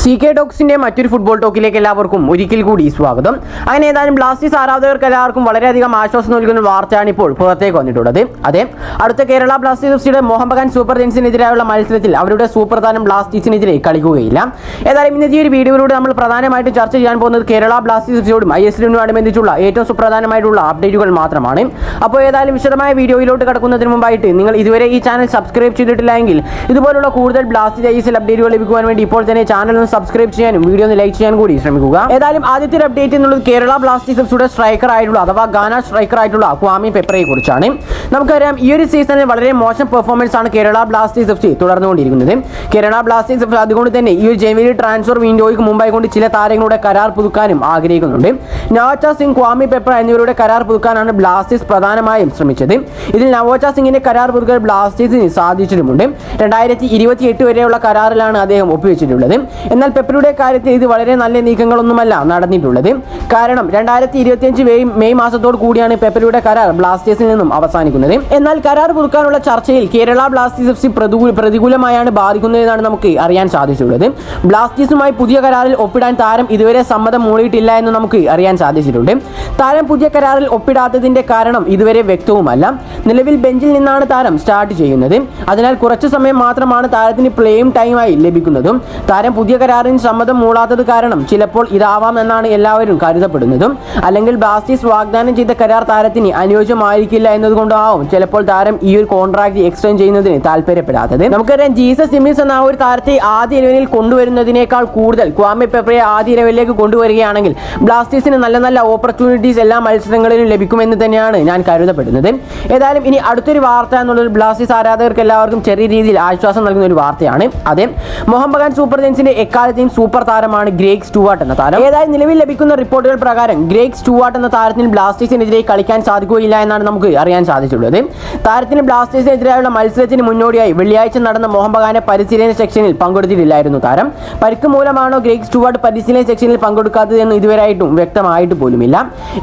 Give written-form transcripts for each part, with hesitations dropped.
CK ടോക്സിന്റെ മറ്റൊരു football ടോക്കിലേക്ക് എല്ലാവർക്കും ഒരിക്കൽ കൂടി സ്വാഗതം. അങ്ങനെ ഏതായാലും ബ്ലാസ്റ്റേഴ്സ് ആരാധകർക്ക് എല്ലാവർക്കും വളരെയധികം ആശ്വാസം നൽകുന്ന വാർത്തയാണ് ഇപ്പോൾ പുറത്തേക്ക് വന്നിട്ടുള്ളത്. അതെ, അടുത്ത കേരള ബ്ലാസ്റ്റേഴ്സിന്റെ മോഹൻ ബഗാൻ സൂപ്പർ ജയൻസിനെതിരായുള്ള മത്സരത്തിൽ അവരുടെ സൂപ്പർ താരം ബ്ലാസ്റ്റേഴ്സിനെതിരെ കളിക്കുകയില്ല. ഏതായാലും ഇന്നത്തെ ഒരു വീഡിയോയിലൂടെ നമ്മൾ പ്രധാനമായിട്ടും ചർച്ച ചെയ്യാൻ പോകുന്നത് കേരള ബ്ലാസ്റ്റേഴ്സിനോടും ISLനുമാനുബന്ധിച്ചുള്ള ഏറ്റവും സുപ്രധാനമായിട്ടുള്ള അപ്ഡേറ്റുകൾ മാത്രമാണ്. അപ്പോൾ ഏതായാലും വിശദമായ വീഡിയോയിലോട്ട് കടക്കുന്നതിന് മുമ്പായിട്ട് നിങ്ങൾ ഇതുവരെ ഈ ചാനൽ സബ്സ്ക്രൈബ് ചെയ്തിട്ടില്ല എങ്കിൽ ഇതുപോലുള്ള കൂടുതൽ ബ്ലാസ്റ്റേഴ്സ് ISL അപ്ഡേറ്റുകൾ ലഭിക്കുവാൻ വേണ്ടി ഇപ്പോൾ തന്നെ ചാനൽ സബ്സ്ക്രൈബ് ചെയ്യാനും വീഡിയോ ഒന്ന് ലൈക്ക് ചെയ്യാൻ കൂടി ശ്രമിക്കുക. ഏതായാലും ആദ്യത്തെ ഒരു അപ്ഡേറ്റ് എന്നുള്ളത് കേരള ബ്ലാസ്റ്റേഴ്സിന്റെ സ്ട്രൈക്കർ ആയിട്ടുള്ള അഥവാ ഗാന സ്ട്രൈക്കർ ആയിട്ടുള്ള ക്വാമി പെപ്രയെ കുറിച്ചാണ്. നമുക്കറിയാം ഈ ഒരു സീസണിൽ വളരെ മോശം പെർഫോമൻസ് ആണ് കേരള ബ്ലാസ്റ്റേഴ്സ് FC തുടർന്നുകൊണ്ടിരിക്കുന്നത്. കേരള ബ്ലാസ്റ്റേഴ്സ് FC അതുകൊണ്ട് തന്നെ ഈ ഒരു ജനുവരി ട്രാൻസ്ഫർ വിൻഡോയ്ക്ക് മുമ്പായി കൊണ്ട് ചില താരങ്ങളുടെ കരാർ പുതുക്കാനും ആഗ്രഹിക്കുന്നുണ്ട്. നവോച്ച സിംഗ്, ക്വാമി പെപ്ര എന്നിവരുടെ കരാർ പുതുക്കാനാണ് ബ്ലാസ്റ്റേഴ്സ് പ്രധാനമായും ശ്രമിച്ചത്. ഇതിൽ നവോച്ച സിംഗിന്റെ കരാർ പുതുക്കാൻ ബ്ലാസ്റ്റേഴ്സിന് സാധിച്ചിട്ടുമുണ്ട്. 2028 വരെയുള്ള കരാറിലാണ് അദ്ദേഹം ഒപ്പുവെച്ചിട്ടുള്ളത്. എന്നാൽ പെപ്രയുടെ കാര്യത്തിൽ ഇത് വളരെ നല്ല നീക്കങ്ങളൊന്നുമല്ല നടന്നിട്ടുള്ളത്. കാരണം 2025 മെയ് മാസത്തോട് കൂടിയാണ് പെപ്രയുടെ കരാർ ബ്ലാസ്റ്റേഴ്സിൽ നിന്നും അവസാനിക്കുന്നത്. എന്നാൽ കരാർ പുതുക്കാനുള്ള ചർച്ചയിൽ കേരള ബ്ലാസ്റ്റേഴ്സ് FC പ്രതികൂലമായാണ് ബാധിക്കുന്നതെന്നാണ് നമുക്ക് അറിയാൻ സാധിച്ചിട്ടുള്ളത്. ബ്ലാസ്റ്റേഴ്സുമായി പുതിയ കരാറിൽ ഒപ്പിടാൻ താരം ഇതുവരെ സമ്മതം മൂളിയിട്ടില്ല എന്ന് നമുക്ക് അറിയാൻ സാധിച്ചിട്ടുണ്ട്. താരം പുതിയ കരാറിൽ ഒപ്പിടാത്തതിന്റെ കാരണം ഇതുവരെ വ്യക്തവുമല്ല. നിലവിൽ ബെഞ്ചിൽ നിന്നാണ് താരം സ്റ്റാർട്ട് ചെയ്യുന്നത്. അതിനാൽ കുറച്ചു സമയം മാത്രമാണ് താരത്തിന് പ്ലേയിങ് ടൈമായി ലഭിക്കുന്നതും. താരം പുതിയ കരാറിന് സമ്മതം മൂളാത്തത് കാരണം ചിലപ്പോൾ ഇതാവാം എന്നാണ് എല്ലാവരും കരുതപ്പെടുന്നതും. അല്ലെങ്കിൽ ബ്ലാസ്റ്റേഴ്സ് വാഗ്ദാനം ചെയ്ത കരാർ താരത്തിന് അനുയോജ്യമായിരിക്കില്ല എന്നതുകൊണ്ടാവും ചിലപ്പോൾ താരം ഈ ഒരു കോൺട്രാക്ട് എക്സ്റ്റെൻഡ് ചെയ്യുന്നതിന് താല്പര്യപ്പെടാത്തത്. നമുക്കറിയാം ജീസസ് സിമിൻസ് എന്ന ഒരു താരത്തെ ആദ്യ ലെവലിൽ കൊണ്ടുവരുന്നതിനേക്കാൾ കൂടുതൽ ക്വാമി പെപ്രയെ ആദ്യ ലെവലിലേക്ക് കൊണ്ടുവരികയാണെങ്കിൽ ബ്ലാസ്റ്റേഴ്സിന് നല്ല നല്ല ഓപ്പർച്യൂണിറ്റീസ് എല്ലാ മത്സരങ്ങളിലും ലഭിക്കുമെന്ന് തന്നെയാണ് ഞാൻ കരുതപ്പെടുന്നത്. ഏതായാലും ഇനി അടുത്തൊരു വാർത്ത എന്നുള്ളത് ബ്ലാസ്റ്റേഴ്സ് ആരാധകർക്ക് എല്ലാവർക്കും ചെറിയ രീതിയിൽ ആശ്വാസം നൽകുന്ന ഒരു വാർത്തയാണ്. അതെ, മോഹൻ ബഗാൻ സൂപ്പർ ജയൻസിന്റെ എക്കാലത്തെയും സൂപ്പർ താരമാണ് ഗ്രേഗ് സ്റ്റുവാർട്ട് എന്ന താരം. ഏതായാലും നിലവിൽ ലഭിക്കുന്ന റിപ്പോർട്ടുകൾ പ്രകാരം ഗ്രേഗ് സ്റ്റുവാർട്ട് എന്ന താരത്തിന് ബ്ലാസ്റ്റേഴ്സിനെതിരെ കളിക്കാൻ സാധിക്കുകയില്ല എന്നാണ് നമുക്ക് അറിയാൻ സാധിച്ചിട്ടുള്ളത്. താരത്തിന് ബ്ലാസ്റ്റേഴ്സിനെതിരായുള്ള മത്സരത്തിന് മുന്നോടിയായി വെള്ളിയാഴ്ച നടന്ന മോഹൻ ബഗാന്റെ പരിശീലന സെക്ഷനിൽ പങ്കെടുത്തിട്ടില്ലായിരുന്നു താരം. പരിക്ക് മൂലമാണോ ഗ്രേഗ് സ്റ്റുവാർട്ട് പരിശീലന സെക്ഷനിൽ പങ്കെടുക്കാത്തത് എന്ന് ഇതുവരെയായിട്ടും വ്യക്തമായിട്ട് പോലുമില്ല.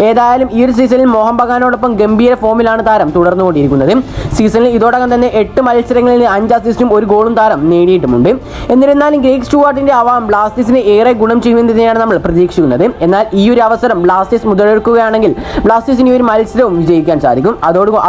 ഏതായാലും ഈ ഒരു സീസണിൽ മോഹൻ ബഗാനോടൊപ്പം ഗംഭീര ഫോമിലാണ് താരം തുടർന്നുകൊണ്ടിരിക്കുന്നത്. സീസണിൽ ഇതോടകം തന്നെ 8 മത്സരങ്ങളിൽ 5 അസിസ്റ്റും 1 ഗോളും താരം നേടിയിട്ടുമുണ്ട്. എന്നിരുന്നാലും ഗ്രേഗ് സ്റ്റുവാർട്ടിന്റെ ആവാം ബ്ലാസ്റ്റേഴ്സിന് ഏറെ ഗുണം ചെയ്യുമെന്ന് തന്നെയാണ് നമ്മൾ പ്രതീക്ഷിക്കുന്നത്. എന്നാൽ ഈ ഒരു അവസരം ബ്ലാസ്റ്റേഴ്സ് മുതലെടുക്കുകയാണെങ്കിൽ ബ്ലാസ്റ്റേഴ്സിന് ഈ ഒരു മത്സരവും വിജയിക്കാൻ സാധിക്കും.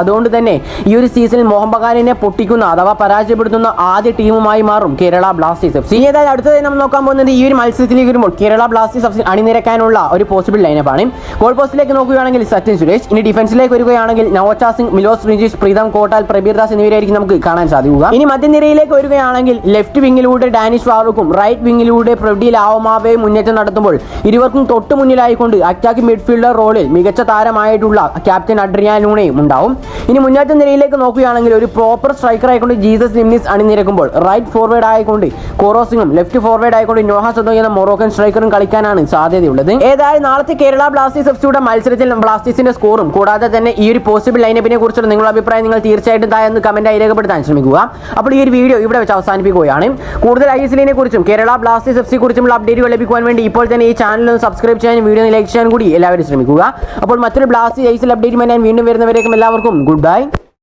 അതുകൊണ്ട് തന്നെ ഈ ഒരു സീസണിൽ മോഹൻ ബഗാനിനെ പൊട്ടിക്കുന്ന അഥവാ പരാജയപ്പെടുത്തുന്ന ആദ്യ ടീമുമായി മാറും കേരള ബ്ലാസ്റ്റേഴ്സ് FC. ഏതായാലും അടുത്തതായി നമ്മൾ നോക്കാൻ പോകുന്നത് ഈ ഒരു മത്സരത്തിലേക്ക് വരുമ്പോൾ കേരള ബ്ലാസ്റ്റേഴ്സ് FC അണിനിരക്കാനുള്ള ഒരു പോസിബിൾ ലൈനപ്പ് ആണ്. ഗോൾ പോസ്റ്റിലേക്ക് നോക്കുകയാണെങ്കിൽ സച്ചിൻ സുരേഷ്, ഇനി ഡിഫൻസിലേക്ക് വരികയാണെങ്കിൽ നവോച്ച സിംഗ്, മിലോസ് റിജിഷ്, പ്രീതം കോട്ടാൽ, പ്രബീർ ദാസ് എന്നിവരായിരിക്കും നമുക്ക് കാണാൻ സാധിക്കുക. ഇനി മധ്യനിരയിലേക്ക് വരികയാണെങ്കിൽ ലെഫ്റ്റ് വിങ്ങിലൂടെ ഡാനിഷ് ഫാറൂഖും റൈറ്റ് വിങ്ങിലൂടെ പ്രവ്ഡി ലാവമാവയും മുന്നേറ്റം നടത്തുമ്പോൾ ഇരുവർക്കും തൊട്ടു മുന്നിലായിക്കൊണ്ട് അറ്റാക്കിംഗ് മിഡ്ഫീൽഡർ റോളിൽ മികച്ച താരമായിട്ടുള്ള ക്യാപ്റ്റൻ അഡ്രിയാൻ ലൂണയും ഉണ്ടാവും. ഇനി മുന്നേറ്റ നിരയിലേക്ക് നോക്കുകയാണെങ്കിൽ ഒരു പ്രോപ്പർ സ്ട്രൈക്കർ ആയിക്കൊണ്ട് ജീസസ് സിമിൻസ് അണിനിരക്കുമ്പോൾ റൈറ്റ് ഫോർവേഡ് ആയിക്കൊണ്ട് കോറോസിംഗും ലെഫ്റ്റ് ഫോർവേഡ് ആയിക്കൊണ്ട് നോഹ സദോ എന്ന മൊറോക്കൻ സ്ട്രൈക്കറും കളിക്കാനാണ് സാധ്യതയുള്ളത്. ഏതായാലും നാളത്തെ കേരള ബ്ലാസ്റ്റേഴ്സ് FCയുടെ മത്സരത്തിൽ ബ്ലാസ്റ്റേഴ്സിന്റെ സ്കോറും കൂടാതെ തന്നെ ഈ ഒരു പോസിബിൾ ലൈനപ്പിനെ കുറിച്ചുള്ള നിങ്ങളുടെ അഭിപ്രായം നിങ്ങൾ തീർച്ചയായിട്ടും താഴെ കമന്റായി രേഖപ്പെടുത്താൻ ശ്രമിക്കുക. അപ്പോൾ ഈ ഒരു വീഡിയോ ഇവിടെ വെച്ച് അവസാനിപ്പിക്കുകയാണ്. കൂടുതൽ ISLനെ കുറിച്ചും കേരള ബ്ലാസ്റ്റേഴ്സ് FC കുറിച്ചുള്ള അപ്ഡേറ്റുകൾ ലഭിക്കുവാൻ വേണ്ടി ഇപ്പോൾ തന്നെ ഈ ചാനൽ ഒന്ന് സബ്സ്ക്രൈബ് ചെയ്യാനും വീഡിയോ ലൈക്ക് ചെയ്യാൻ കൂടി എല്ലാവരും ശ്രമിക്കുക. അപ്പോൾ മറ്റൊരു ബ്ലാസ്റ്റേഴ്സ് ISL അപ്ഡേറ്റുമായി ഞാൻ വീണ്ടും വരുന്നവരേക്കും എല്ലാവർക്കും ഗുഡ് ബൈ.